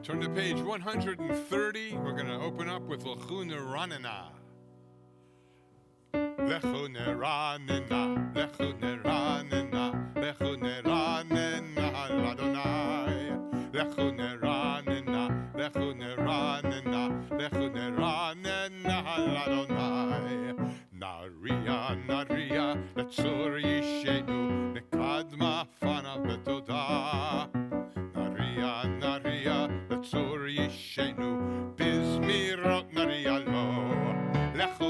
Turn to page 130. We're going to open up with Lechu Neranena. Lechu Neranena, Lechu Neranena, Lechu Neranena, Ladonai. Lechu Neranena, Lechu Neranena, Lechu Neranena, Ladonai. Naria, Naria, Letzur Yishenu, Nekadma Fana Betoda. Naria, Naria, Letzur Yishenu, Bizmirot Naria Lo. Lechu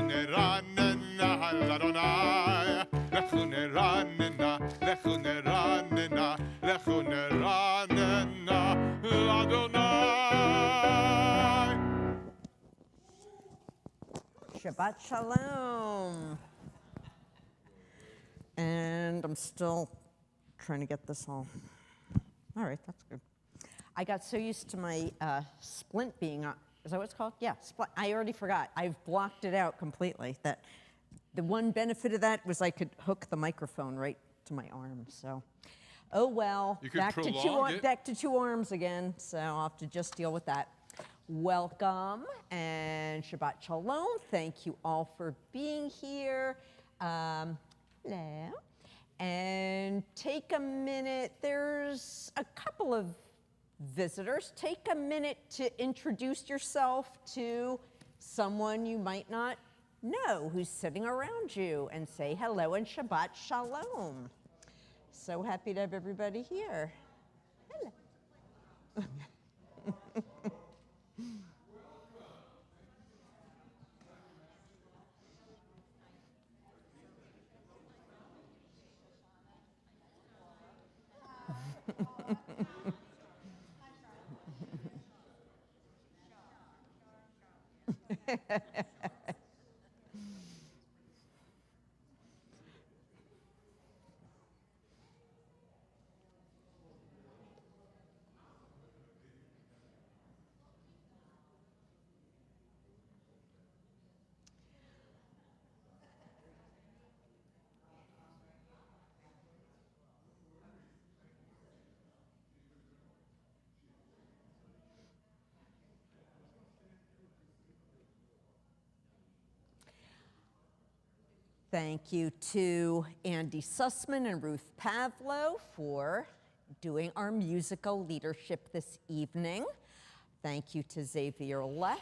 Neranena, Ladonai. Lechu Neranena, Lechu Neranena, Lechu Neranena, Ladonai. Shabbat Shalom. And I'm still trying to get this all right, that's good. I got so used to my splint being on. Is that what it's called? Yeah, I already forgot. I've blocked it out completely. That the one benefit of that was I could hook the microphone right to my arm. So, oh well. You could prolong it. Back to two arms again. So I'll have to just deal with that. Welcome and Shabbat Shalom. Thank you all for being here. Hello. And take a minute. There's a couple of visitors. Take a minute to introduce yourself to someone you might not know who's sitting around you and say hello and Shabbat Shalom. So happy to have everybody here. Hello. Thank you to Andy Sussman and Ruth Pavlo for doing our musical leadership this evening. Thank you to Xavier Leff,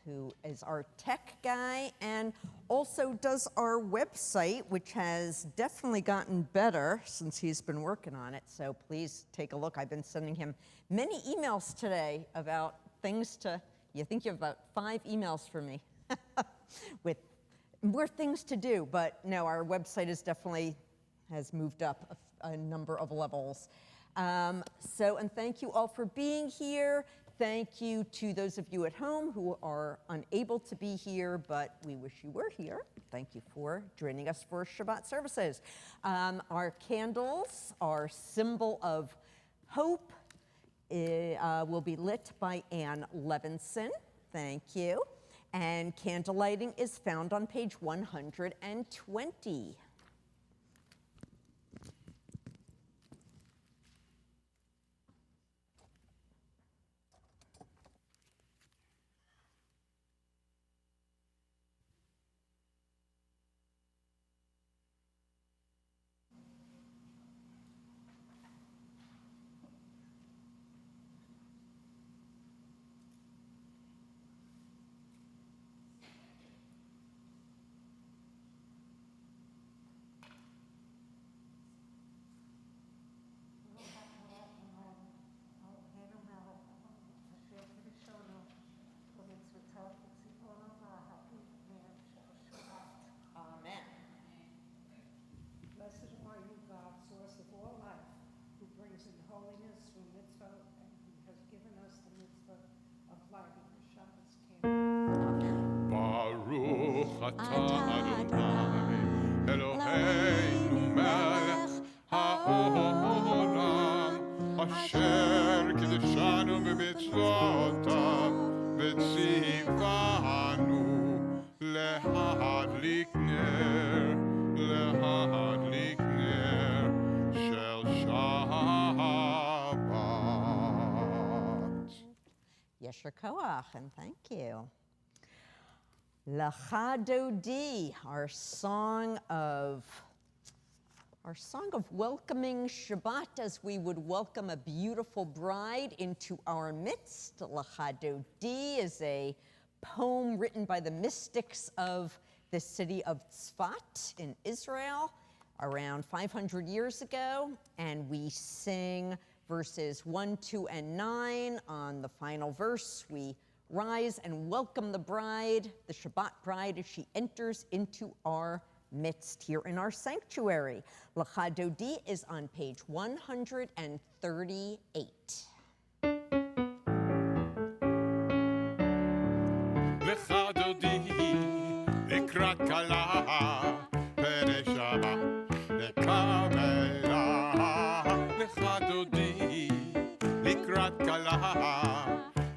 who is our tech guy and also does our website, which has definitely gotten better since he's been working on it. So please take a look. I've been sending him many emails today about things you think you have about 5 emails for me with more things to do, but no, our website has moved up a number of levels. And thank you all for being here. Thank you to those of you at home who are unable to be here, but we wish you were here. Thank you for joining us for Shabbat services. Our candles, our symbol of hope, will be lit by Ann Levinson. Thank you. And candle lighting is found on page 120. Adonai, Eloheinu melech haolam, asher kiddushanu b'mitzvotav, v'tzivanu lehadlik ner shel Shabbat. Yasher Koach, and thank you. Lecha Dodi, our song of welcoming Shabbat as we would welcome a beautiful bride into our midst. Lecha Dodi is a poem written by the mystics of the city of Tzfat in Israel around 500 years ago, and we sing verses 1, 2, and 9. On the final verse, we rise and welcome the bride, the Shabbat bride, as she enters into our midst here in our sanctuary. Lecha Dodi is on page 138. Lecha Dodi, לקראת כלה, פני שבת נקבלה. lecha דודי, לקראת כלה,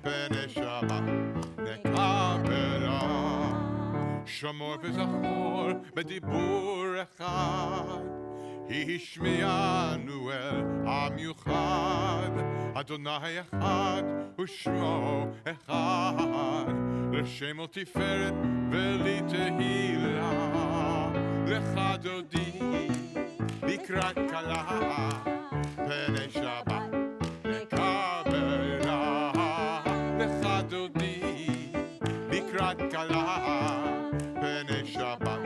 פני שבת נקבלה. שמור וזכור בדיבור אחד, השמיענו אל המיוחד. אדוני אחד ושמו אחד, לשם תפארת ולי תהילה. lecha דודי, לקראת כלה, פני שבת נקבלה. lecha דודי, לקראת כלה, פני שבת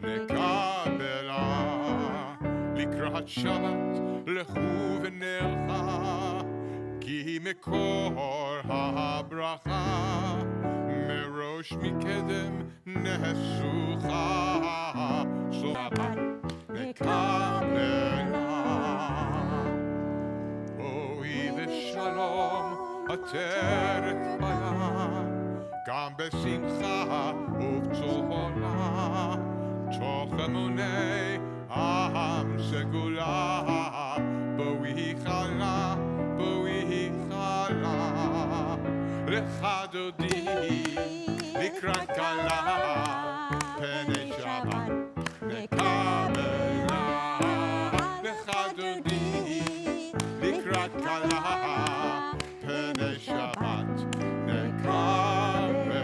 נקבלה. לקראת שבת לכו ונלכה, כי מקור הברכה מראש מקדם נסוכה. שבת נקבלה. בואי בשלום עטרת פיה, גם בשמחה ובצהלה, תוך אמוני העם סגולה. בואי חלה, בואי חלה. lecha דודי, לקראת כלה, פני שבת נקבלה. lecha דודי, לקראת כלה, פני שבת נקבלה.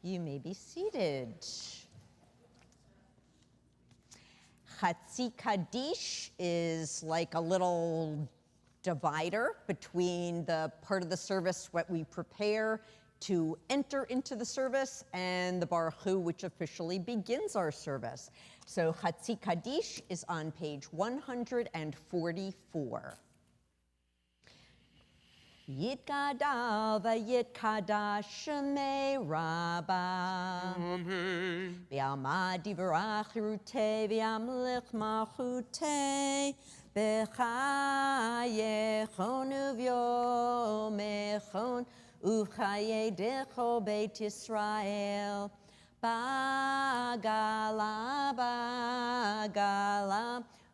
You may be seated. Chatzi Kaddish is like a little divider between the part of the service what we prepare to enter into the service and the Baruch Hu, which officially begins our service. So Chatzi Kaddish is on page 144. Yitgadal v'yitkadash shemei Rabbah. Amen. V'yalmad divrach hirutei v'yamlich malchutei b'chayechon uvyomechon uv'chayei decho beit Yisrael bagala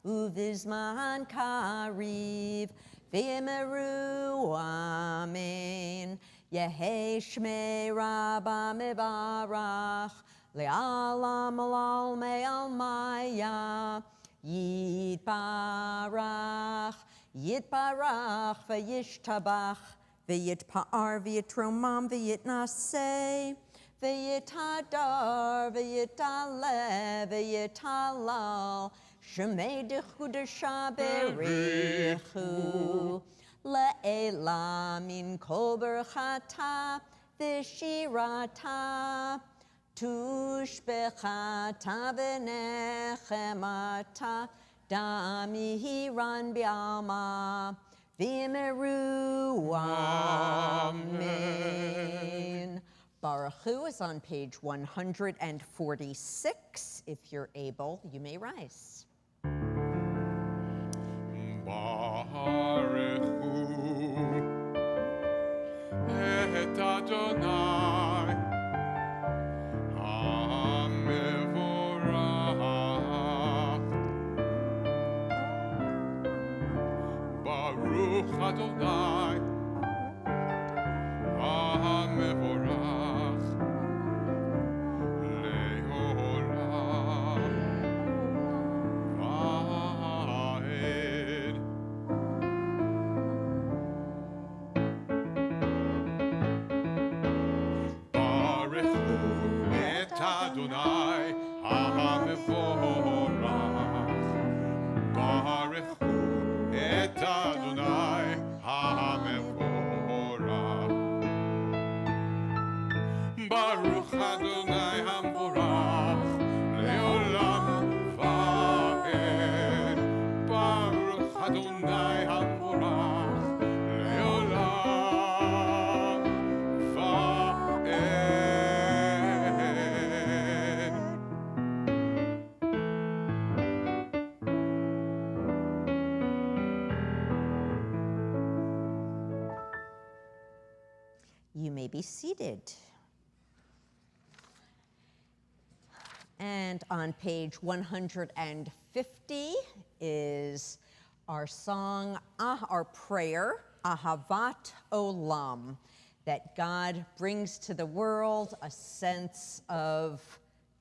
uvizman kariv v'yemeru amen. Yehei shmei Rabbah mevarach le'alam alal me'al maya yitbarach v'yishtabach v'yitpa'ar v'yitromam v'yitnaseh v'yitadar v'yitaleh v'yitalal shemei dechudasha berichu le'ela min kol berchata v'shirata tushbechata v'nechemata damihiran bi'alma v'yimeru amen. Baruch Hu is on page 146. If you're able, you may rise. Baruch Hu et Adonai hamevorach. Baruch Adonai hamevorach le'olam va'ed. Adonai ha-mevorach. Baruchu et Adonai ha-mevorach. Baruch Adonai ha-mevorach le'olam va'ed. Baruch Adonai ha-mevorach le'olam va'ed. You may be seated. And on page 150 is our song, our prayer, Ahavat Olam, that God brings to the world a sense of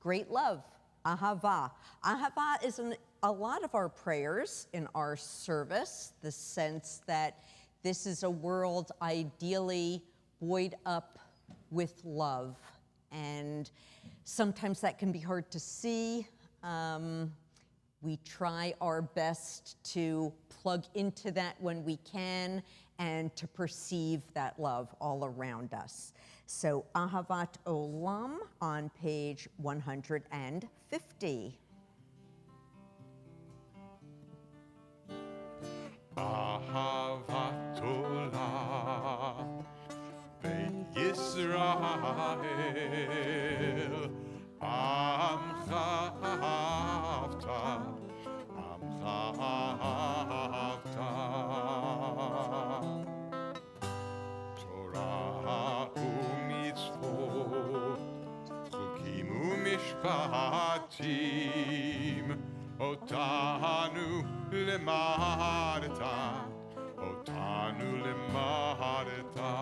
great love, Ahava. Ahava is in a lot of our prayers in our service, the sense that this is a world ideally buoyed up with love. And sometimes that can be hard to see. We try our best to plug into that when we can and to perceive that love all around us. So Ahavat Olam on page 150. Ahavat Olam Yisrael, Amcha Ahavta, Amcha Ahavta. Torah u'mitzvot, chukim u'mishpatim, otanu lemadta, otanu lemadta.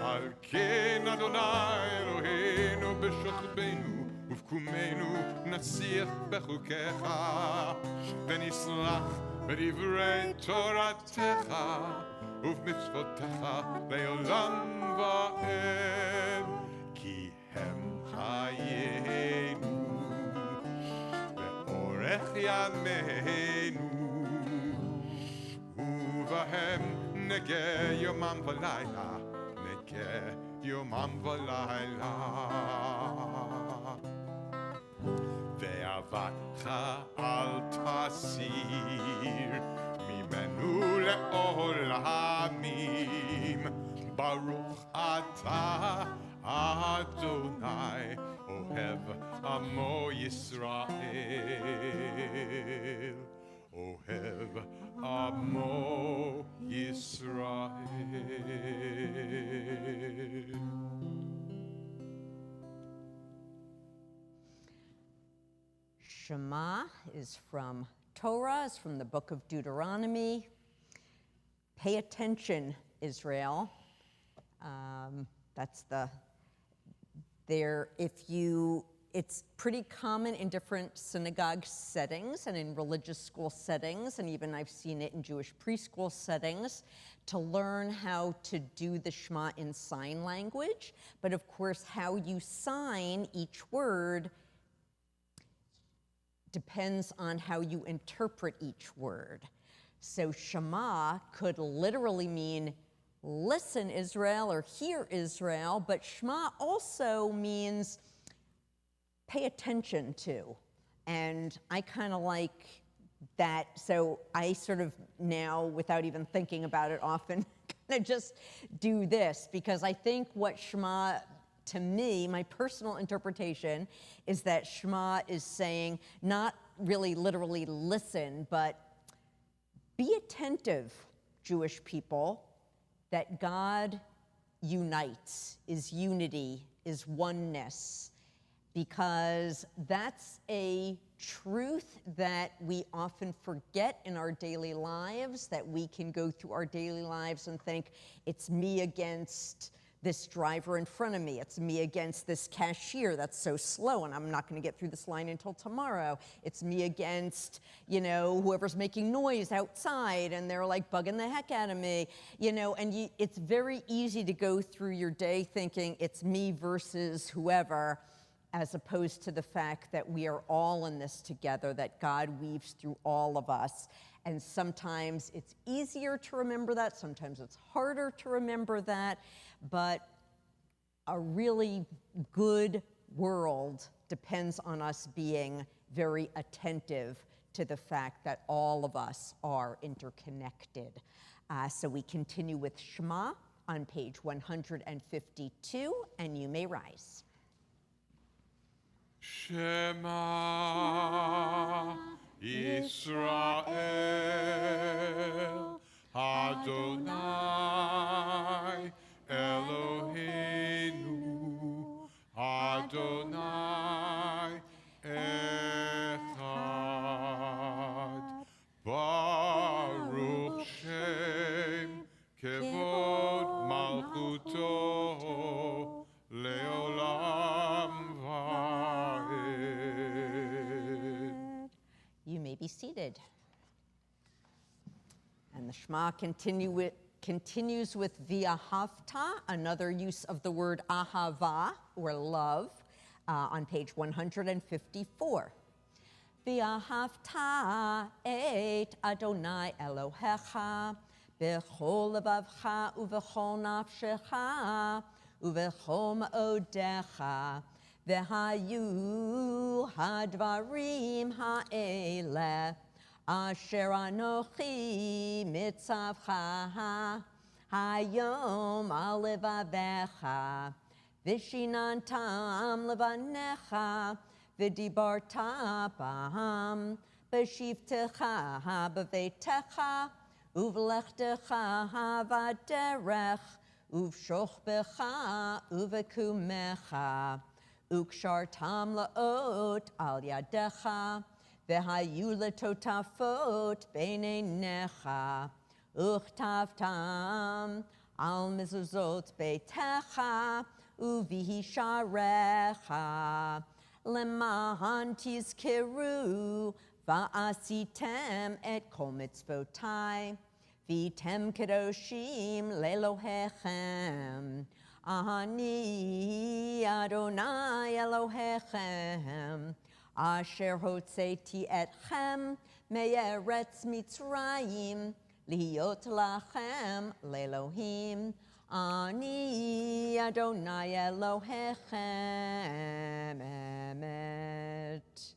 Al ken Adonai Eloheinu b'shochbeinu ובקומנו נצליח בחוקיך ונסלח בדברי תורתך ובמצוותיך לעולם ועד כי הם חיינו ואורך ימינו ובהם נגה יומם ולילה נגה יומם ולילה ואהבתך אל תסיר ממנו לעולמים ברוך אתה אדוני אוהב עמו ישראל אוהב עמו ישראל. Shema is from Torah, is from the book of Deuteronomy. Pay attention, Israel. It's pretty common in different synagogue settings and in religious school settings, and even I've seen it in Jewish preschool settings, to learn how to do the Shema in sign language. But of course, how you sign each word depends on how you interpret each word. So Shema could literally mean listen, Israel, or hear, Israel, but Shema also means pay attention to. And I kind of like that, so I sort of now, without even thinking about it often, kind of just do this, because I think what Shema, to me, my personal interpretation is that Shema is saying, not really literally listen, but be attentive, Jewish people, that God unites, is unity, is oneness, because that's a truth that we often forget in our daily lives, that we can go through our daily lives and think it's me against this driver in front of me. It's me against this cashier that's so slow and I'm not going to get through this line until tomorrow. It's me against, whoever's making noise outside and they're like bugging the heck out of me, and it's very easy to go through your day thinking it's me versus whoever, as opposed to the fact that we are all in this together, that God weaves through all of us. And sometimes it's easier to remember that, sometimes it's harder to remember that, but a really good world depends on us being very attentive to the fact that all of us are interconnected. So we continue with Shema on page 152, and you may rise. Shema Yisrael Adonai Eloheinu Adonai Echad Baruch Shem Kevod Malchuto Leolam Vaed. You may be seated. And the Shema continues with V'ahavta, another use of the word ahava, or love, on page 154. V'ahavta et Adonai Elohecha b'chol levavcha uv'chol nafshecha uv'chol ma'odecha v'hayu hadvarim ha'eleh Asher anochi mitzavcha hayom al levavecha vishinantam levanecha v'dibarta b'ham b'shivtecha b'veitecha uv'lechtecha v'derech uv'shochbecha uv'kumecha ukshartam la'ot al yadecha V'hayu letotafot beineinecha, uchtavtam al mezuzot beitecha, uvihisharecha, lemahan tizkeru, va'asitem et kol mitzvotai, v'item kedoshim lelohechem, ani Adonai Elohechem, Asher hotzeti etchem me'eretz Mitzrayim liot lachem le'Elohim ani Adonai Elohechem emet.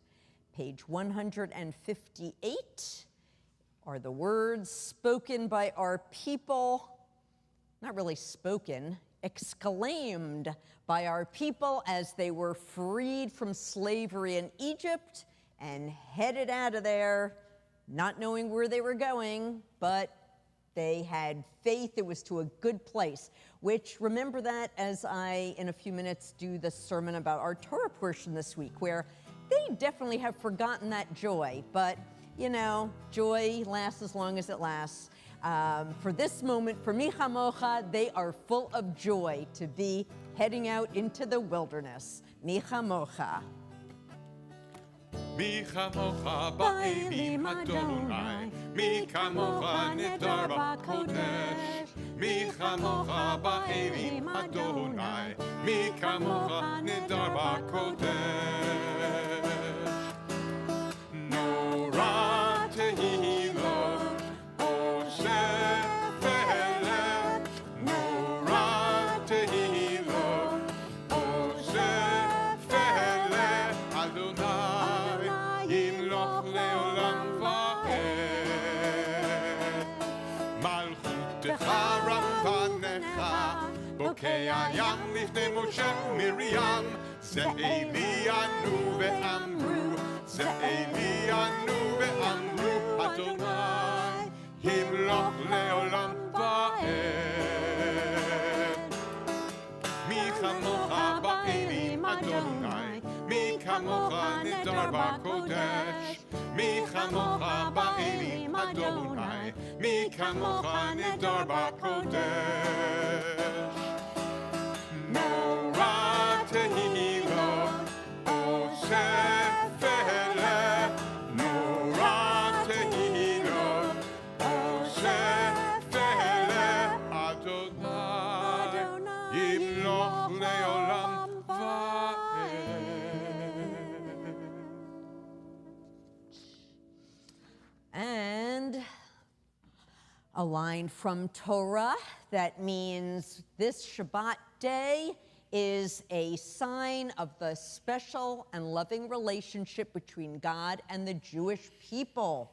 Page 158 are the words spoken by our people, not really spoken, exclaimed by our people as they were freed from slavery in Egypt and headed out of there, not knowing where they were going, but they had faith it was to a good place, which, remember that as I, in a few minutes, do the sermon about our Torah portion this week, where they definitely have forgotten that joy, but, joy lasts as long as it lasts. For this moment, for Mi Chamocha, they are full of joy to be heading out into the wilderness. Mi Chamocha. Mi chamocha ba'elim Adonai, mi kamocha nedar b'kodesh. Mi chamocha ba'elim Adonai, mi kamocha nedar b'kodesh. Nora tehilo, osher ve'eleh. Nora tehilo, osher ve'eleh. Adonai yimloch leolam va'ed. Malchutecha ramvanecha, bokei hayam lifnei Moshe uMiriam. Ze Elianu ve'amru, ze Elianu ve'amru, Adonai yimloch leolam va'ed. Mi chamocha ba'elim Adonai, mi kamocha nedar b'kodesh. Mi chamocha ba'elim Adonai, mi kamocha nedar b'kodesh. a line from Torah that means this Shabbat day is a sign of the special and loving relationship between God and the Jewish people.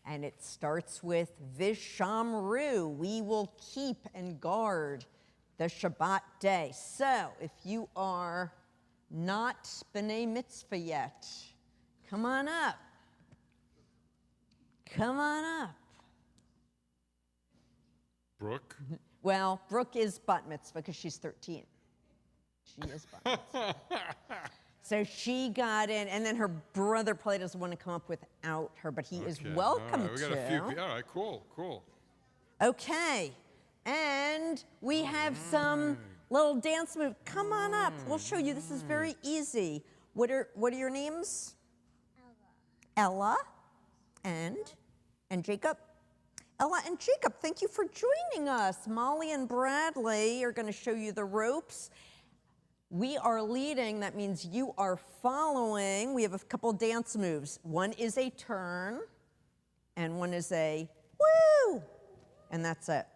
And it starts with Vishamru. We will keep and guard the Shabbat day. So if you are not B'nai Mitzvah yet, come on up. Come on up. Brooke? Well, Brooke is Bat Mitzvah because she's 13. She is Bat Mitzvah. So she got in, and then her brother probably doesn't want to come up without her, but he is welcome we got to. a few. All right, cool. Okay, and we have some little dance moves. Come on up. We'll show you. This is very easy. What are your names? Ella and Jacob. Ella and Jacob, thank you for joining us. Molly and Bradley are going to show you the ropes. We are leading, that means you are following. We have a couple dance moves. One is a turn, and one is a woo, and that's it.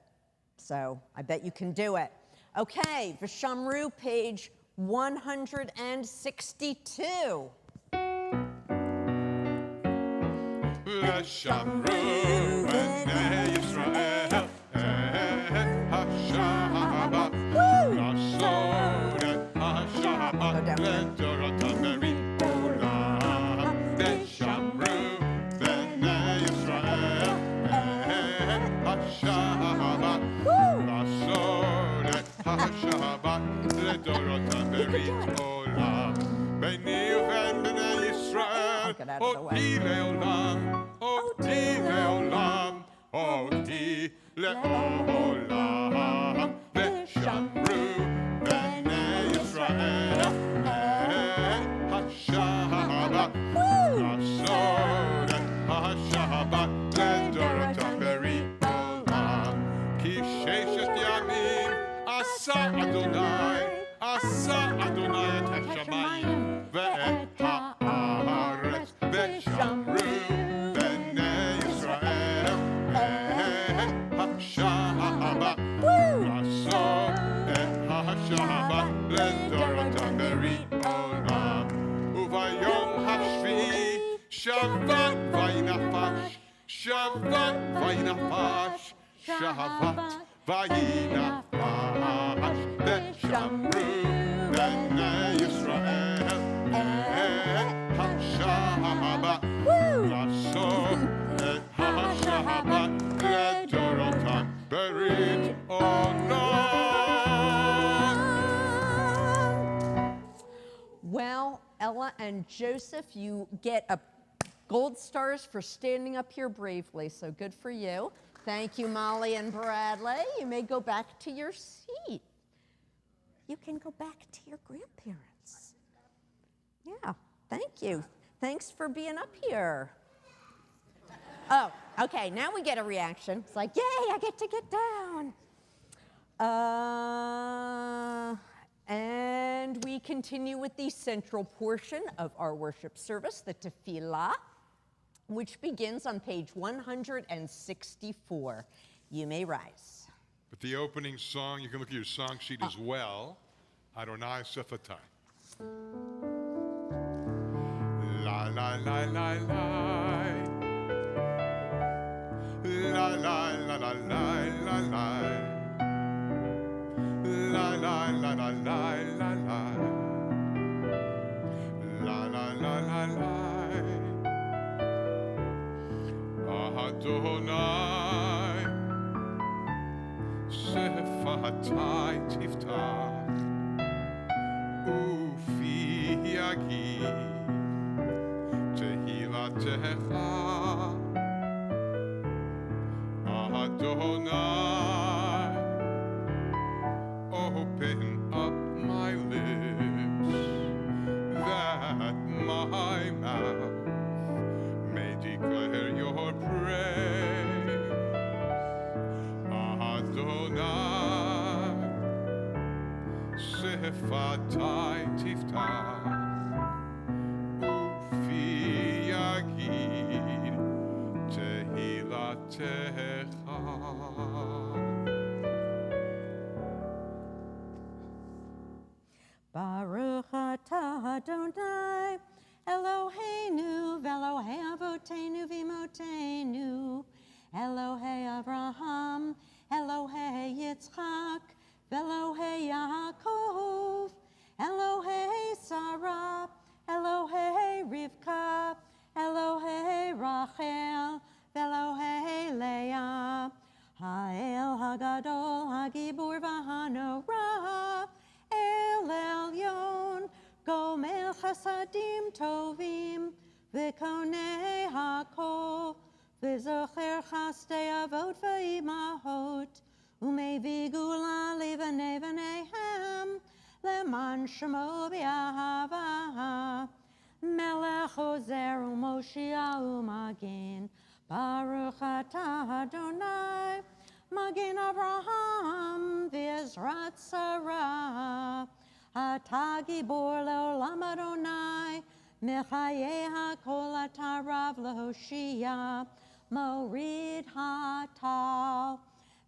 So I bet you can do it. Okay, Vishamru, page 162. Vishamru, B'nai Yisrael, HaShabbat, Nasoret, HaShabbat, L'Dorotam Berit Olam. Vishamru, B'nai Yisrael, HaShabbat, Nasoret, HaShabbat, L'Dorotam Berit Olam. B'nai uven B'nai Yisrael, Oti Le'olam, Oti Le'olam, Oti Le'olam. Vishamru, B'nai Yisrael, HaShabbat, Nasoret, HaShabbat, L'Dorotam Berit Olam. Ki sheshet yamim asa Adonai et hashamayim ve'et haaretz. Vishamru, B'nai Yisrael, HaShabbat, Nasoret, HaShabbat, L'Dorotam Berit Olam. Uvayom hashvi'i Shabbat vayinafash, Shabbat vayinafash, Shabbat vayinafash. Vishamru, B'nai Yisrael, HaShabbat, Nasoret, HaShabbat, L'Dorotam Berit Olam. Well, Ella and Joseph, you get gold stars for standing up here bravely, so good for you. Thank you, Molly and Bradley. You may go back to your seat. You can go back to your grandparents. Yeah, thank you. Thanks for being up here. Oh, okay, now we get a reaction. It's like, yay, I get to get down. And we continue with the central portion of our worship service, the tefillah, which begins on page 164. You may rise. But the opening song, you can look at your song sheet as well. Adonai Sephatai. La la la la la. La la la la la la la. La la la la la la la. La la la la la. Adonai Sephatai Tiftach Ufi Yagid Tehilatecha Adonai, open up my lips that my mouth may declare your praise. Adonai, Sephatai Tiftach Ufi Yagid Tehilatecha. Adonai, Eloheinu, Velohei Avotenu, Vimotenu, Elohei Abraham, Elohei Yitzchak, Velohei Yaakov, Elohei Sarah, Elohei Rivka, Elohei Rachel, Velohei Leah, Ha'el Hagadol, Hagibur V'Hanorah, El Elyon, Gomel Chasadim Tovim, V'Konei Hakol, V'Zocher Chastei Avot V'Imahot, Umevi Gula Levanei V'Nehem, Leman Shemo B'Ahava, Melech Ozer U'Moshiach U'Magin, Baruch Atah Adonai, Magin Abraham V'Ezrat Sarah, Atah Gibor Le'olam Adonai, Mechayeh HaKol Atah Rav Lehoshia, Morid Hatal,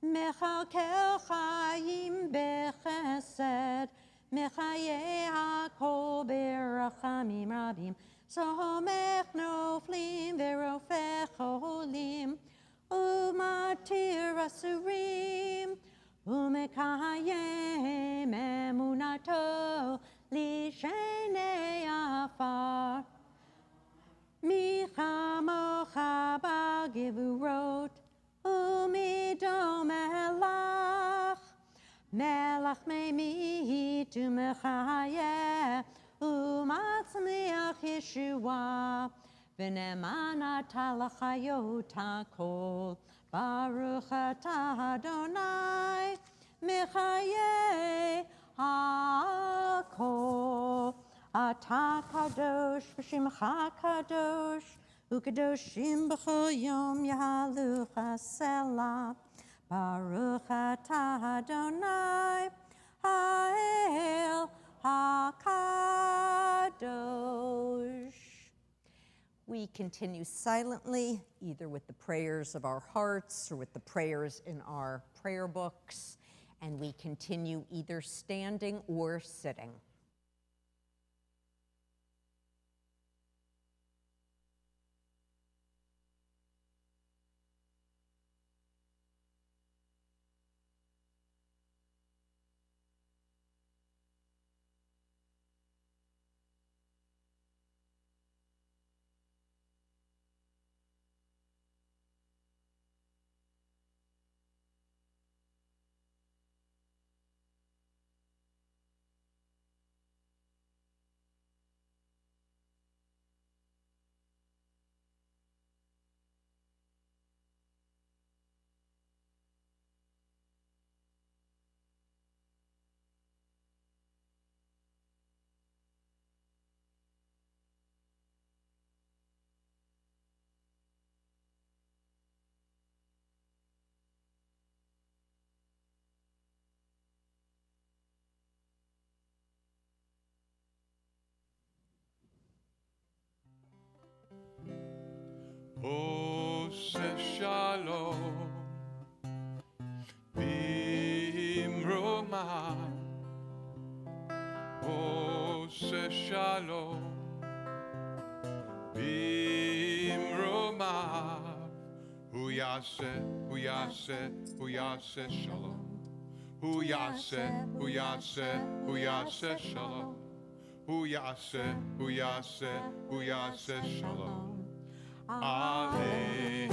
Mechalkel Chayim Bechesed, Mechayeh HaKol Berachamim Rabim, Somech Noflim Verofech Olim, Umatir Asurim, Umekayem Emunato Lishenei Afar, Michamocha Bagivurot, Umidom Melach, Melach Meimi Tumechayeh, Umatzmiach Yeshua, V'nemanata l'chayot hakol, Baruch atah Adonai, Mechayeh hakol. Atah kadosh v'shimcha kadosh, Ukadoshim b'chol yom yahaluch haselah, Baruch atah Adonai, Ha'el HaKadosh. We continue silently, either with the prayers of our hearts or with the prayers in our prayer books, and we continue either standing or sitting. Ose Shalom Bimroma, Ose Shalom Bimroma, Hu Yaseh Shalom, Hu Yaseh Shalom, Hu Yaseh Shalom. Aleinu.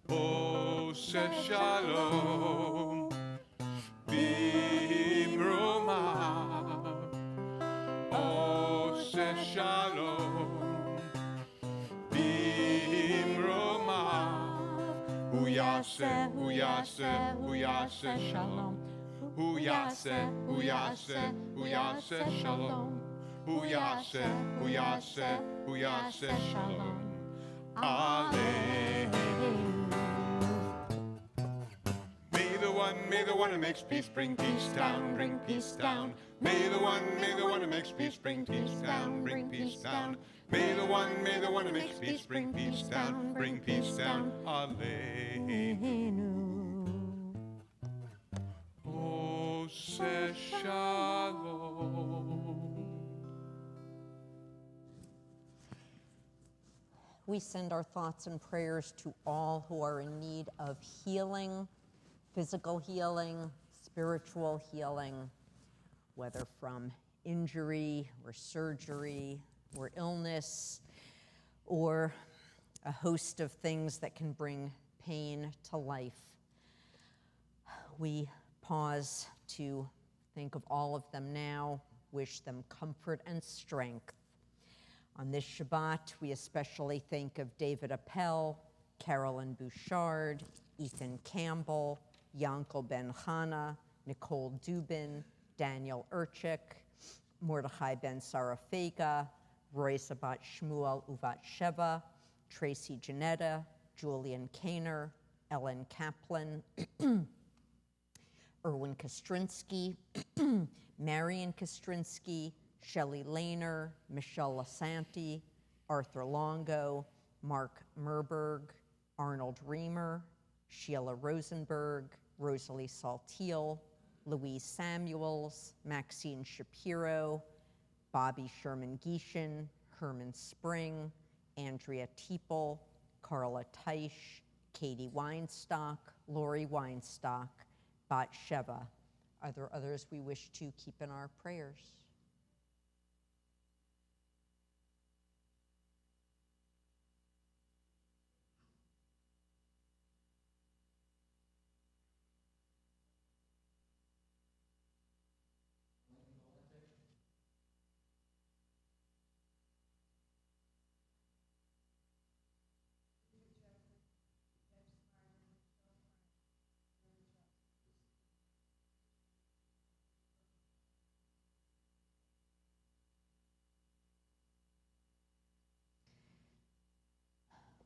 Ose Shalom Bimroma, Ose Shalom Bimroma, Hu Yaseh Shalom, Hu Yaseh Shalom, Hu Yaseh Shalom. Aleinu. May the one who makes peace bring peace down, bring peace down. May the one who makes peace bring peace down, bring peace down. May the one who makes peace bring peace down, bring peace down. Aleinu. Ose says shalom. We send our thoughts and prayers to all who are in need of healing, physical healing, spiritual healing, whether from injury or surgery or illness or a host of things that can bring pain to life. We pause to think of all of them now, wish them comfort and strength. On this Shabbat, we especially think of David Appel, Carolyn Bouchard, Ethan Campbell, Yankel Ben Chana, Nicole Dubin, Daniel Urchik, Mordechai Ben Sarafega, Roy Sabat Shmuel Uvat Sheva, Tracy Janetta, Julian Kaner, Ellen Kaplan, Erwin Kostrinsky, Marion Kostrinsky, Shelley Lehner, Michelle Lasanti, Arthur Longo, Mark Merberg, Arnold Reamer, Sheila Rosenberg, Rosalie Saltiel, Louise Samuels, Maxine Shapiro, Bobby Sherman-Gieshin, Herman Spring, Andrea Teeple, Carla Teisch, Katie Weinstock, Lori Weinstock, Bat Sheva. Are there others we wish to keep in our prayers?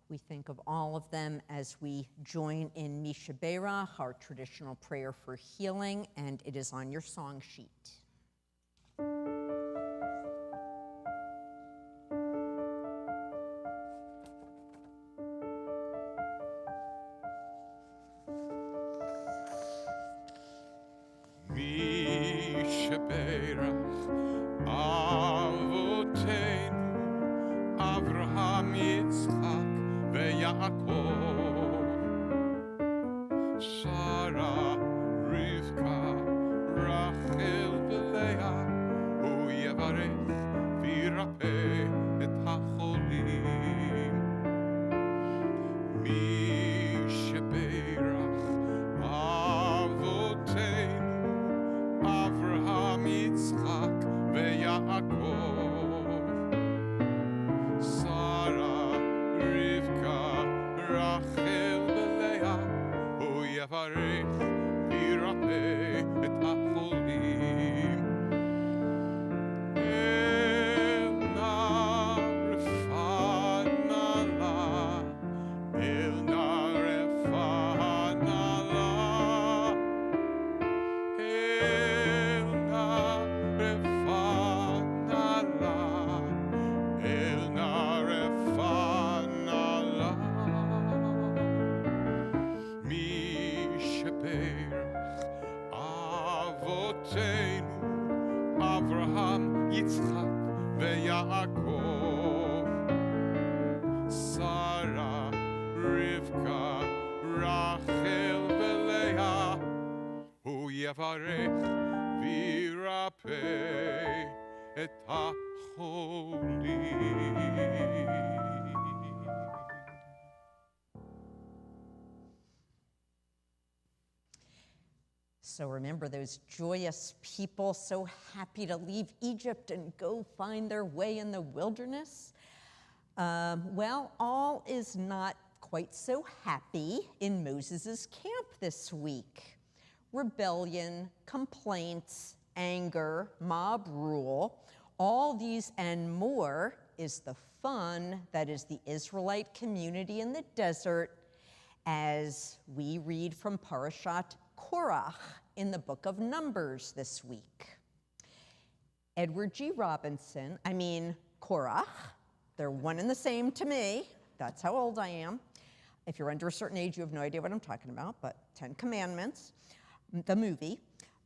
We think of all of them as we join in Misha Berach, our traditional prayer for healing, and it is on your song sheet. Misha Berach Avoteinu Avraham Yitzchak Yaakov, Sarah, Rivka, Rachel, Leah, Hu Yevarech v'yirapeh et hacholim. Mi sheberach avoteinu, Avraham, Yitzchak v'Yaakov, Sarah, Rivka, Rachel Leah, Hu Yevarech v'yirapeh et hacholim. El na refana la, El na refana la, El na refana la, El na refana la. Mi sheberach avoteinu, Avraham, Yitzchak v'Yaakov, Sarah, Rivka, Rachel v'Leah, Hu Yevarech v'yirapeh et hacholim. So remember those joyous people so happy to leave Egypt and go find their way in the wilderness? Well, all is not quite so happy in Moses' camp this week. Rebellion, complaints, anger, mob rule, all these and more is the fun that is the Israelite community in the desert as we read from Parashat Korach in the book of Numbers this week. Edward G. Robinson, Korach, they're one and the same to me. That's how old I am. If you're under a certain age, you have no idea what I'm talking about, but 10 Commandments, the movie.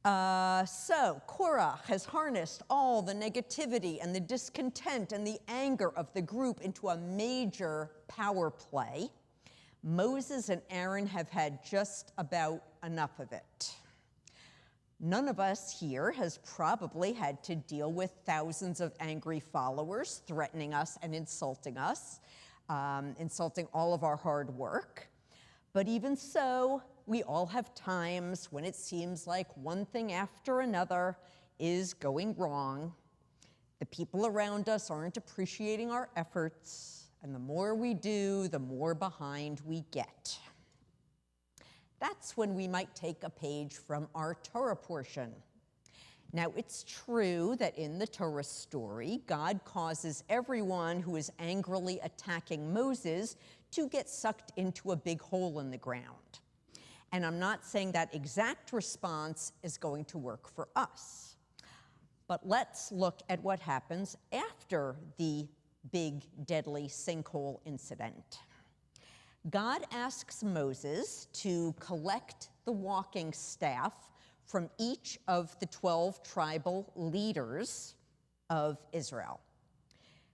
So Korah has harnessed all the negativity and the discontent and the anger of the group into a major power play. Moses and Aaron have had just about enough of it. None of us here has probably had to deal with thousands of angry followers threatening us and insulting us, insulting all of our hard work. But even so, we all have times when it seems like one thing after another is going wrong. The people around us aren't appreciating our efforts, and the more we do, the more behind we get. That's when we might take a page from our Torah portion. Now, it's true that in the Torah story, God causes everyone who is angrily attacking Moses to get sucked into a big hole in the ground. And I'm not saying that exact response is going to work for us. But let's look at what happens after the big, deadly sinkhole incident. God asks Moses to collect the walking staff from each of the 12 tribal leaders of Israel.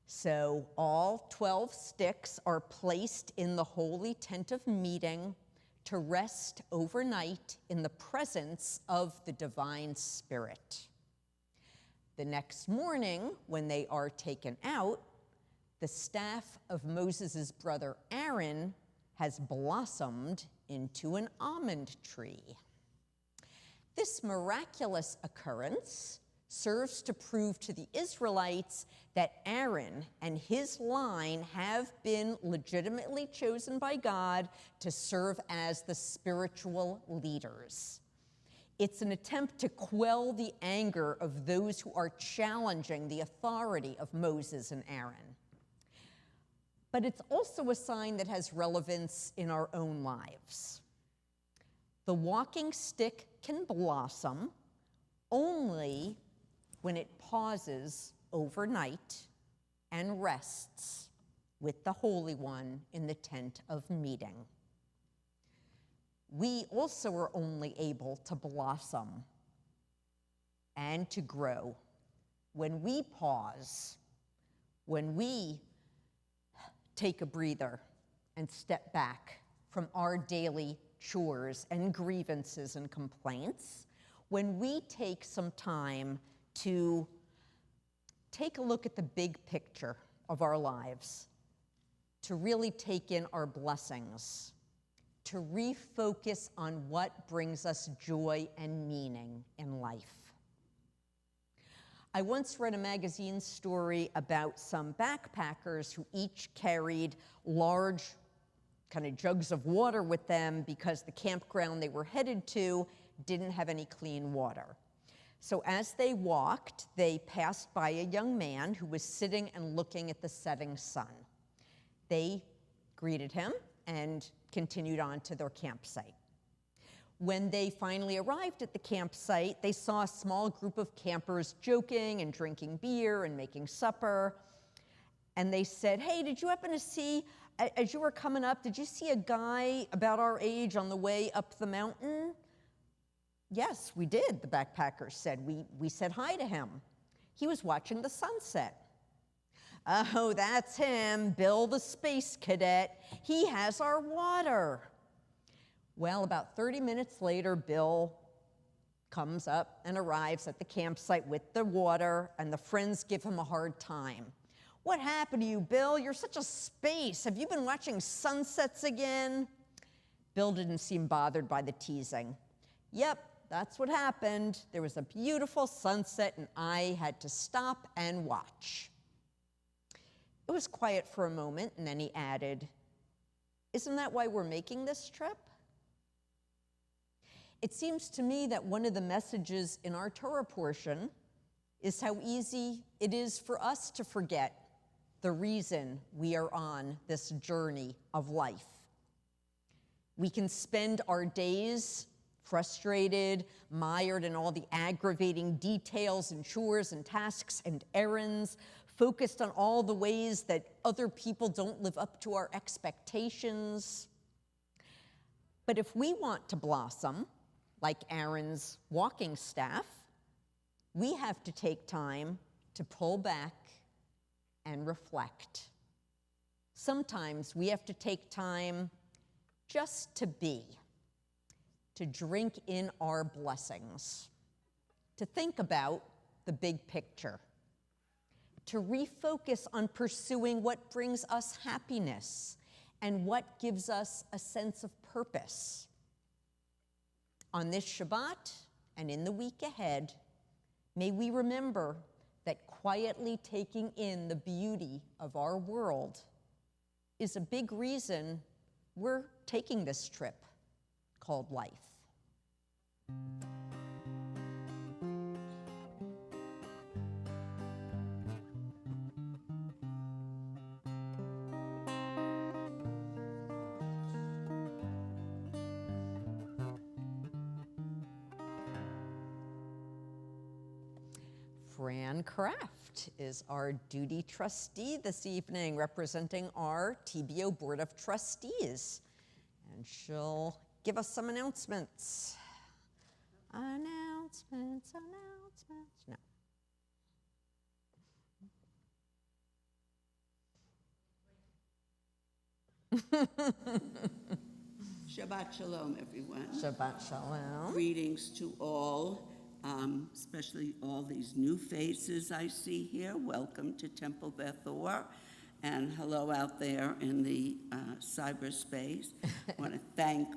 So all 12 sticks are placed in the holy tent of meeting to rest overnight in the presence of the divine spirit. The next morning, when they are taken out, the staff of Moses' brother Aaron has blossomed into an almond tree. This miraculous occurrence serves to prove to the Israelites that Aaron and his line have been legitimately chosen by God to serve as the spiritual leaders. It's an attempt to quell the anger of those who are challenging the authority of Moses and Aaron. But it's also a sign that has relevance in our own lives. The walking stick can blossom only when it pauses overnight and rests with the Holy One in the tent of meeting. We also are only able to blossom and to grow when we pause, when we take a breather and step back from our daily chores and grievances and complaints, when we take some time to take a look at the big picture of our lives, to really take in our blessings, to refocus on what brings us joy and meaning in life. I once read a magazine story about some backpackers who each carried large kind of jugs of water with them because the campground they were headed to didn't have any clean water. So as they walked, they passed by a young man who was sitting and looking at the setting sun. They greeted him and continued on to their campsite. When they finally arrived at the campsite, they saw a small group of campers joking and drinking beer and making supper. And they said, "Hey, did you happen to see, as you were coming up, did you see a guy about our age on the way up the mountain?" "Yes, we did," the backpackers said. We said hi to him. "He was watching the sunset." "Oh, that's him, Bill the space cadet. He has our water." Well, about 30 minutes later, Bill comes up and arrives at the campsite with the water, and the friends give him a hard time. "What happened to you, Bill? You're such a space. Have you been watching sunsets again?" Bill didn't seem bothered by the teasing. "Yep, that's what happened. There was a beautiful sunset, and I had to stop and watch." It was quiet for a moment, and then he added, "Isn't that why we're making this trip?" It seems to me that one of the messages in our Torah portion is how easy it is for us to forget the reason we are on this journey of life. We can spend our days frustrated, mired in all the aggravating details and chores and tasks and errands, focused on all the ways that other people don't live up to our expectations. But if we want to blossom, like Aaron's walking staff, we have to take time to pull back and reflect. Sometimes we have to take time just to be, to drink in our blessings, to think about the big picture, to refocus on pursuing what brings us happiness and what gives us a sense of purpose. On this Shabbat and in the week ahead, may we remember that quietly taking in the beauty of our world is a big reason we're taking this trip called life. Fran Kraft is our duty trustee this evening, representing our TBO Board of Trustees. And she'll give us some announcements. Announcements. No. Shabbat Shalom, everyone. Shabbat Shalom. Greetings to all, especially all these new faces I see here. Welcome to Temple Beth Orr, and hello out there in the cyberspace. I want to thank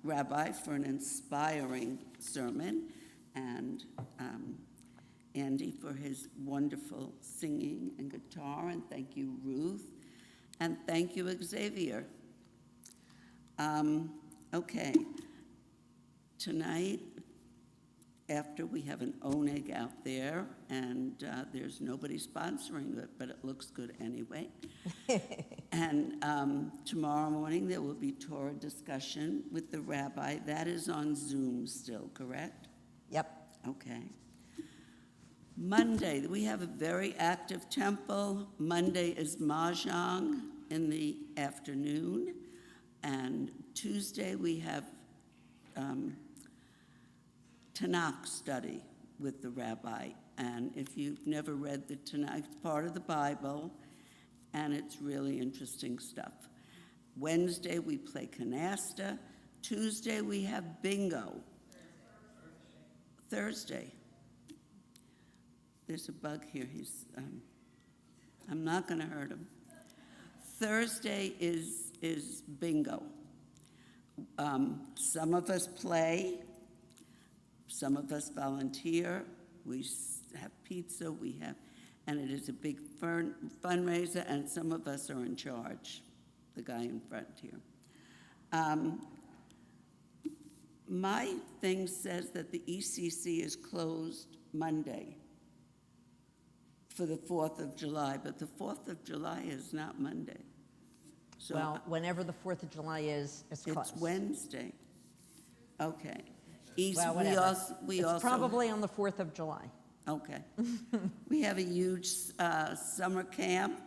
Rabbi for an inspiring sermon, and Andy for his wonderful singing and guitar, and thank you, Ruth, and thank you, Xavier. Okay, tonight, after we have an oneg out there, and there's nobody sponsoring it, but it looks good anyway. And tomorrow morning, there will be Torah discussion with the rabbi. That is on Zoom still, correct? Yep. Okay. Monday, we have a very active temple. Monday is Mahjong in the afternoon. And Tuesday, we have Tanakh study with the rabbi. And if you've never read the Tanakh, it's part of the Bible, and it's really interesting stuff. Wednesday, we play canasta. Tuesday, we have bingo. Thursday. There's a bug here. I'm not going to hurt him. Thursday is bingo. Some of us play, some of us volunteer, we have pizza, and it is a big fundraiser, and some of us are in charge, the guy in front here. My thing says that the ECC is closed Monday for the 4th of July, but the 4th of July is not Monday. So Well, whenever the 4th of July is, it's closed. it's Wednesday. Okay. Well, We whatever. also, It's probably on the 4th of July. okay. We have a huge summer camp,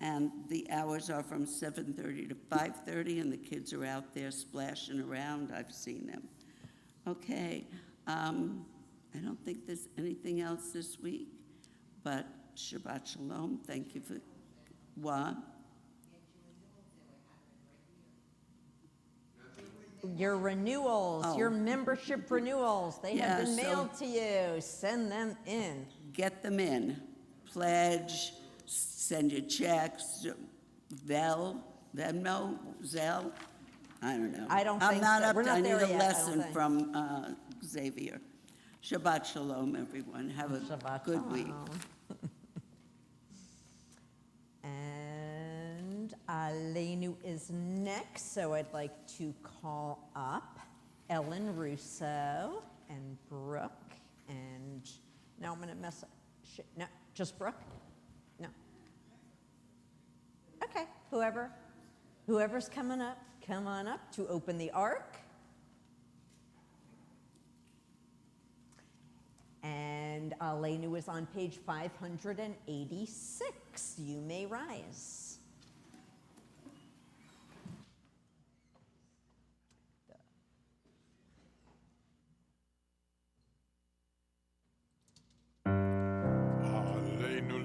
and the hours are from 7:30 to 5:30, and the kids are out there splashing around. I've seen them. Okay. I don't think there's anything else this week, but Shabbat Shalom. Thank you for what? Your renewals, Oh. your membership renewals, they have Yeah, been so- mailed to you. Send them in. Get them in. Pledge, send your checks, Venmo, Zelle, I don't know. I don't I'm think not so. up We're to- not I need there a yet, I don't lesson think. from Xavier. Shabbat Shalom, everyone. Have a Shabbat good week. shalom. And Aleinu is next, so I'd like to call up Ellen Russo and Brooke, and now I'm gonna mess up, no, just Brooke? No. Okay, whoever's coming up, come on up to open the ark. And Aleinu is on page 586. You may rise.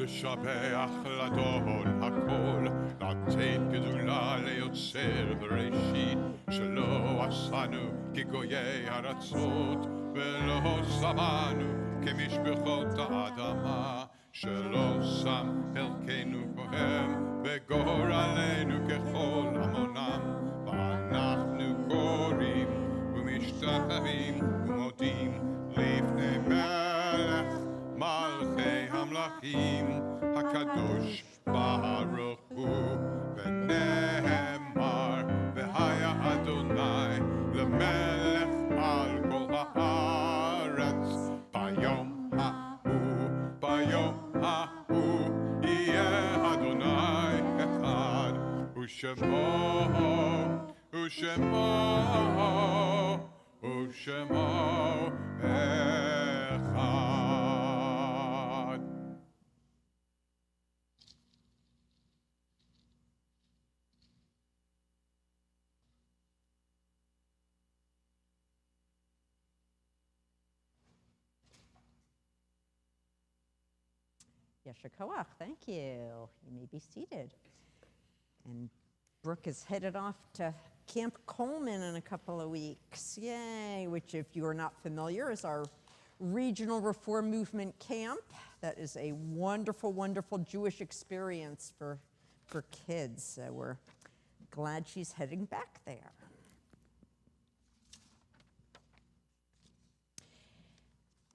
לשבח לדון הכל, לתת גדולה ליוצר בראשית, שלא עשנו כגויי ארצות, ולא שמנו כמשפחות האדמה, שלא שם חלקנו כהם, וגורלנו ככל עמונם, ואנחנו קוראים ומשתחווים ומודים לפני מלך מלכי המלכים הקדוש ברוך הוא, ונאמר והיה אדוני למלך על כל הארץ, ביום ההוא יהיה אדוני אחד, ושמו אחד. Yasher Koach, thank you. You may be seated. And Brooke is headed off to Camp Coleman in a couple of weeks. Yay, which if you are not familiar is our regional Reform Movement camp. That is a wonderful, wonderful Jewish experience for kids. So we're glad she's heading back there.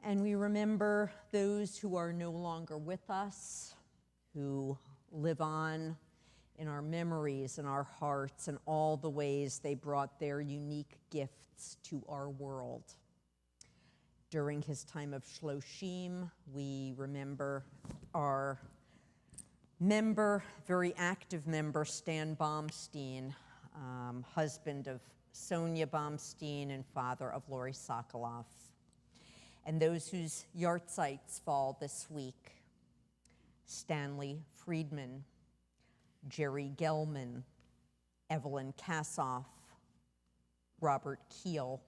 And we remember those who are no longer with us, who live on in our memories and our hearts and all the ways they brought their unique gifts to our world. During his time of Shloshim, we remember our member, very active member, Stan Baumstein, husband of Sonia Baumstein and father of Lori Sokoloff. And those whose yahrzeits fall this week: Stanley Friedman, Jerry Gelman, Evelyn Kassoff, Robert Keel,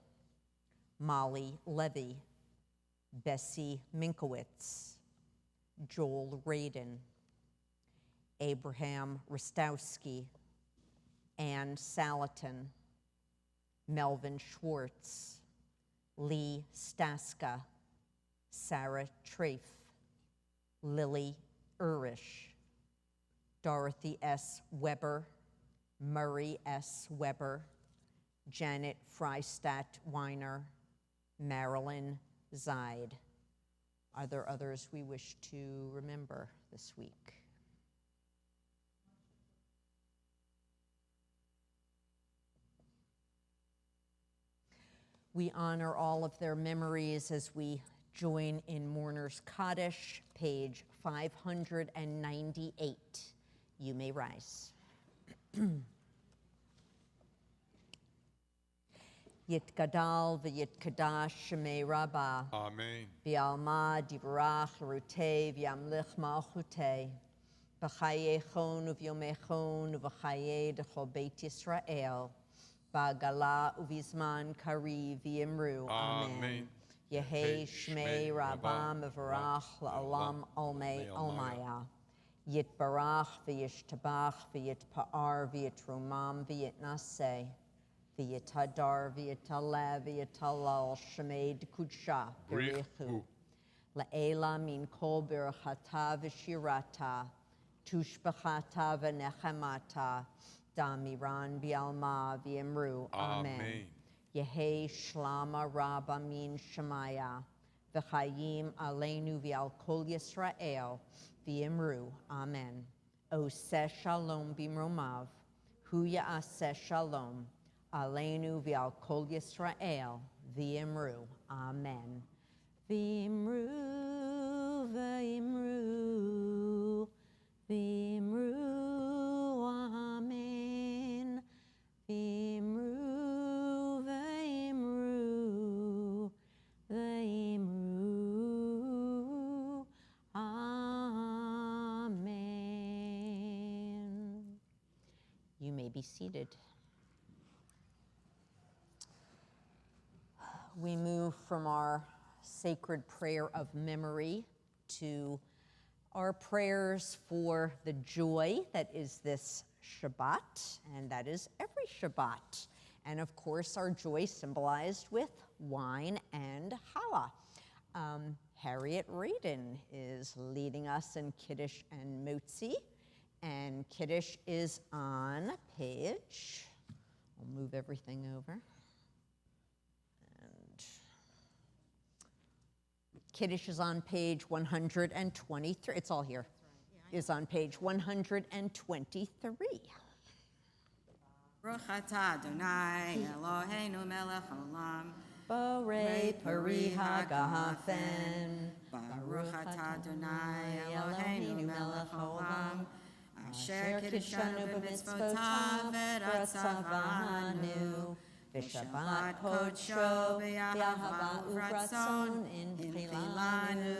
Molly Levy, Bessie Minkowitz, Joel Radin, Abraham Rostowski, Ann Salatin, Melvin Schwartz, Lee Staska, Sarah Trafe, Lily Urish, Dorothy S. Weber, Murray S. Weber, Janet Freistadt Weiner, Marilyn Zeid. Are there others we wish to remember this week? We honor all of their memories as we join in Mourner's Kaddish, page 598. You may rise. Yitgadal v'yitkadash shemei Rabbah. Amen. V'alma divrach rutei v'yamlich malchutei. B'chayei chon uv'yomei uv'chayei d'chol Beit Yisrael. Ba'gala uvizman kari v'yimru. Amen. Yehei shmei Rabbah mevarach la'olam olmei olmaya. Yitbarach v'yishtabach v'yitpa'ar v'yitrumam v'yitnaseh. V'yitadar v'yitalev v'yitalal shmei d'kudsha b'richu. La'ela min kol birchata v'shirata. Tushbachata v'nechemata. Damiran bi'alma v'yimru. Amen. Yehei shlama rabba min shemaya. V'chayim aleinu v'al kol Yisrael v'yimru. Amen. Oseh shalom b'mromav. Hu ya'aseh shalom. Aleinu v'al kol Yisrael v'yimru. Amen. V'yimru, v'yimru, v'yimru. Amen. V'yimru, v'yimru, v'yimru. Amen. You may be seated. We move from our sacred prayer of memory to our prayers for the joy that is this Shabbat, and that is every Shabbat. And of course, our joy symbolized with wine and challah. Harriet Radin is leading us in Kiddush and Motzi, and Kiddush is on page, I'll move everything over, and Kiddush is on page 123, it's all here, is on page 123. Baruch atah Adonai Eloheinu melech haolam. Borei peri hagafen. Baruch atah Adonai Eloheinu melech haolam. Asher kiddushanu b'mitzvotav v'ratzavanu. B'shabbat kodsho b'yahava uvratzon inchilanu.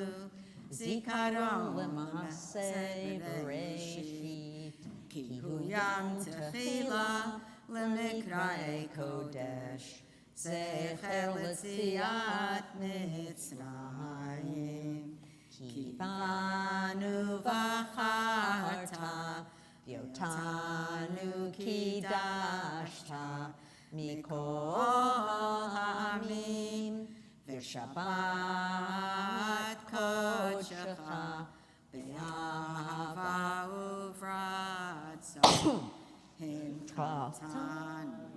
Zikaron l'maaseh b'reshit. Ki hu yam tefila l'mikra'ei kodesh. Zecher l'tziat Mitzrayim. Ki banu v'charta, v'yotanu kidashta, mikol ha'amim, v'shabbat kodshecha, b'yahava uvratzon, himtratanu.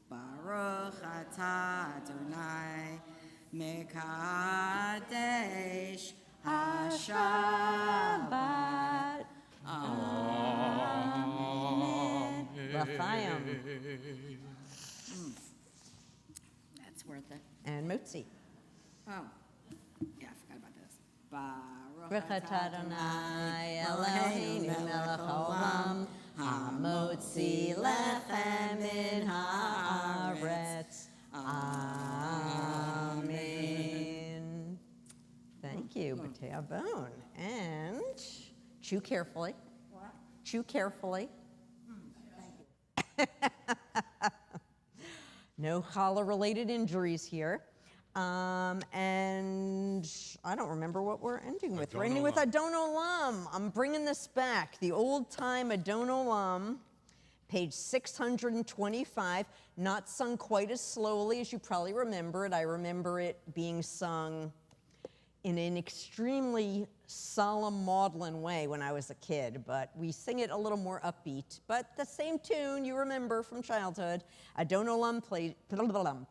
Baruch atah Adonai Mekadesh HaShabbat. Amen. L'chaim. That's worth it. And Motzi. Oh, yeah, I forgot about this. Baruch atah Adonai Eloheinu melech haolam, hamotzi lechem min haaretz. Amen. Thank you, B'tei Avon. And chew carefully. What? Chew carefully. Thank you. No cholera-related injuries here. And I don't remember what we're ending with. We're ending with Adon Olam. I'm bringing this back. The old-time Adon Olam, page 625, not sung quite as slowly as you probably remember it. I remember it being sung in an extremely solemn, maudlin way when I was a kid, but we sing it a little more upbeat. But the same tune you remember from childhood, Adon Olam,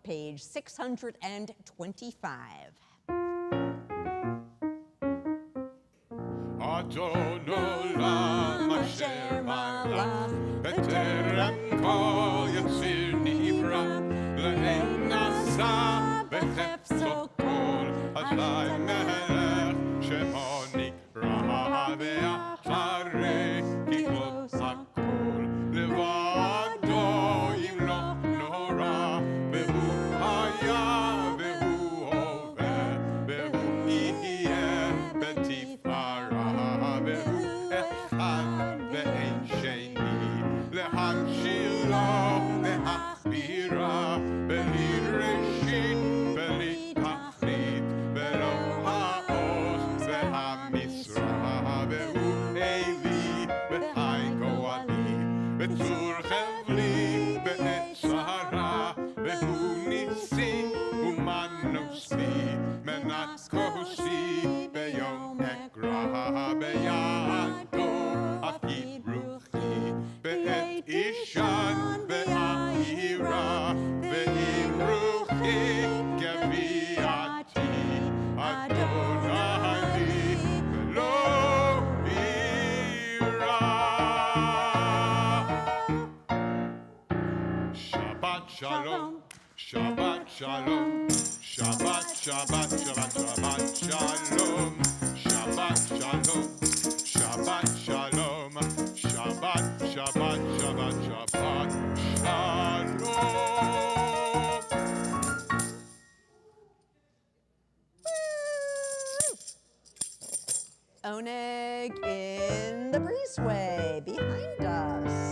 page 625. Adon Olam asher malach b'terem kol yatzir nivra le'en nasa b'chefzo kol hazai melech shemo nikra ve'acharei kiklos hakol levado yimloch nora ve'hu haya ve'hu hoveh ve'hu yeh betifara ve'hu echad ve'en sheni lehamshir lo leachbira belir reshit belir tachlit ve'lo ha'oz ve'hamisra ve'hu eli ve'chai go'ali ve'tzur chevli ve'etzara ve'hu nisi u'manosli menat kosi be'yom ekra be'yado akid ruchi be'et ishan be'ahira ve'im ruchi keviati Adonai li ve'lo ira. Shabbat shalom, Shabbat shalom, Shabbat, Shabbat, Shabbat, Shabbat shalom, Shabbat shalom, Shabbat shalom, Shabbat, Shabbat, Shabbat, Shabbat shalom. Oneg in the breezeway behind us.